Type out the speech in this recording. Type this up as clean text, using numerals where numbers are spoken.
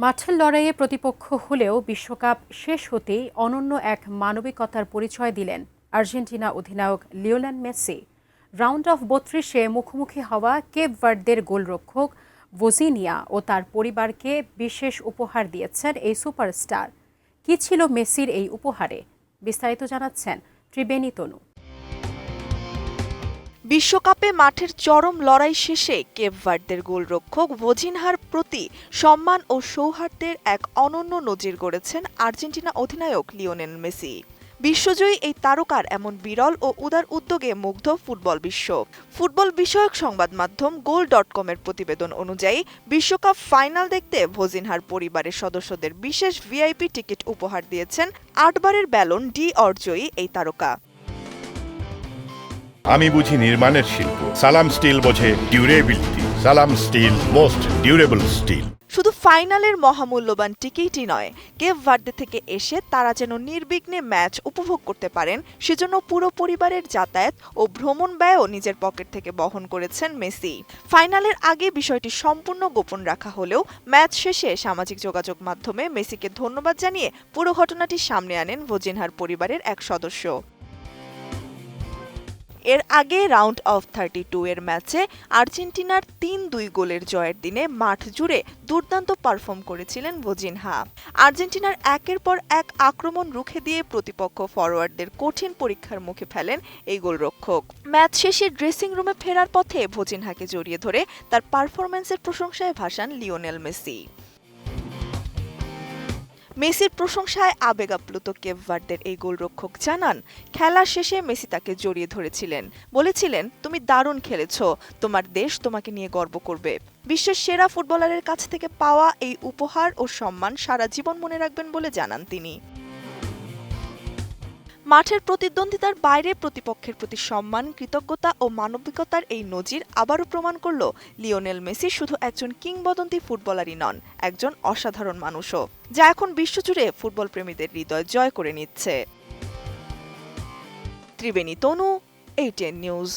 মাঠের লড়াইয়ে প্রতিপক্ষ হলেও বিশ্বকাপ শেষ হতেই অনন্য এক মানবিকতার পরিচয় দিলেন আর্জেন্টিনা অধিনায়ক লিওনেল মেসি। রাউন্ড অফ ৩২-এ মুখোমুখি হওয়া কেপ ভার্দের গোলরক্ষক ভোজিনিয়া ও তার পরিবারকে বিশেষ উপহার দিয়েছেন এই সুপারস্টার। কি ছিল মেসির এই উপহারে, বিস্তারিত জানাচ্ছেন ত্রিবেণী তনু। বিশ্বকাপে মাঠের চরম লড়াই শেষে কেপ ভার্দের গোলরক্ষক ভোজিনহার প্রতি সম্মান ও সৌহার্দ্যের এক অনন্য নজির গড়েছেন আর্জেন্টিনা অধিনায়ক লিওনেল মেসি। বিশ্বজয়ী এই তারকার এমন বিরল ও উদার উদ্যোগে মুগ্ধ ফুটবল বিশ্ব। ফুটবল বিষয়ক সংবাদ মাধ্যম goal.com-এর প্রতিবেদন অনুযায়ী বিশ্বকাপ ফাইনাল দেখতে ভোজিনহার পরিবারের সদস্যদের বিশেষ ভিআইপি টিকিট উপহার দিয়েছেন ৮বারের ব্যালন ডি অর জয়ী এই তারকা। আমি বুঝি নির্মাণের শিল্প, সালাম স্টিল বোঝে ডিউরেবিলিটি। সালাম স্টিল, মোস্ট ডিউরেবল স্টিল। শুধু ফাইনালের মহামূল্যবান টিকিটই নয়, কেপ ভার্দে থেকে এসে তারা যেন নির্বিঘ্নে ম্যাচ উপভোগ করতে পারেন সেজন্য পুরো পরিবারের যাতায়াত ও ভ্রমণ ব্যয়ও নিজের পকেট থেকে বহন করেছেন মেসি। ফাইনালের আগে বিষয়টি সম্পূর্ণ গোপন রাখা হলেও ম্যাচ শেষে সামাজিক যোগাযোগ মাধ্যমে মেসিকে ধন্যবাদ জানিয়ে পুরো ঘটনাটি সামনে আনেন ভোজিনহার পরিবারের এক সদস্য। এর আগে রাউন্ড অফ 32-এর ম্যাচে আর্জেন্টিনার ৩-২ গোলের জয়ের দিনে মাঠ জুড়ে দুর্দান্ত পারফর্ম করেছিলেন ভোজিনহা। আর্জেন্টিনার একের পর এক আক্রমণ রুখে দিয়ে প্রতিপক্ষ ফরোয়ার্ডদের কঠিন পরীক্ষার মুখে ফেলেন এই গোলরক্ষক। ম্যাচ শেষে ড্রেসিং রুমে ফেরার পথে ভোজিনহাকে জড়িয়ে ধরে তার পারফরম্যান্সের প্রশংসায় ভাসান লিওনেল মেসি। মেসির প্রশংসায় আবেগ আপ্লুত কেপ ভার্দের এই গোলরক্ষক জানান, খেলা শেষে মেসি তাকে জড়িয়ে ধরেছিলেন, বলেছিলেন, তুমি দারুণ খেলেছ, তোমার দেশ তোমাকে নিয়ে গর্ব করবে। বিশ্বের সেরা ফুটবলারের কাছ থেকে পাওয়া এই উপহার ও সম্মান সারা জীবন মনে রাখবেন বলে জানান তিনি। মাঠের প্রতিদ্বন্দ্বিতার বাইরে প্রতিপক্ষের প্রতি সম্মান, কৃতজ্ঞতা ও মানবিকতার এই নজির আবারও প্রমাণ করল লিওনেল মেসি শুধু একজন কিংবদন্তি ফুটবলারই নন, একজন অসাধারণ মানুষও, যা এখন বিশ্বজুড়ে ফুটবল প্রেমীদের হৃদয় জয় করে নিচ্ছে। ত্রিবেণী তনু, ATN নিউজ।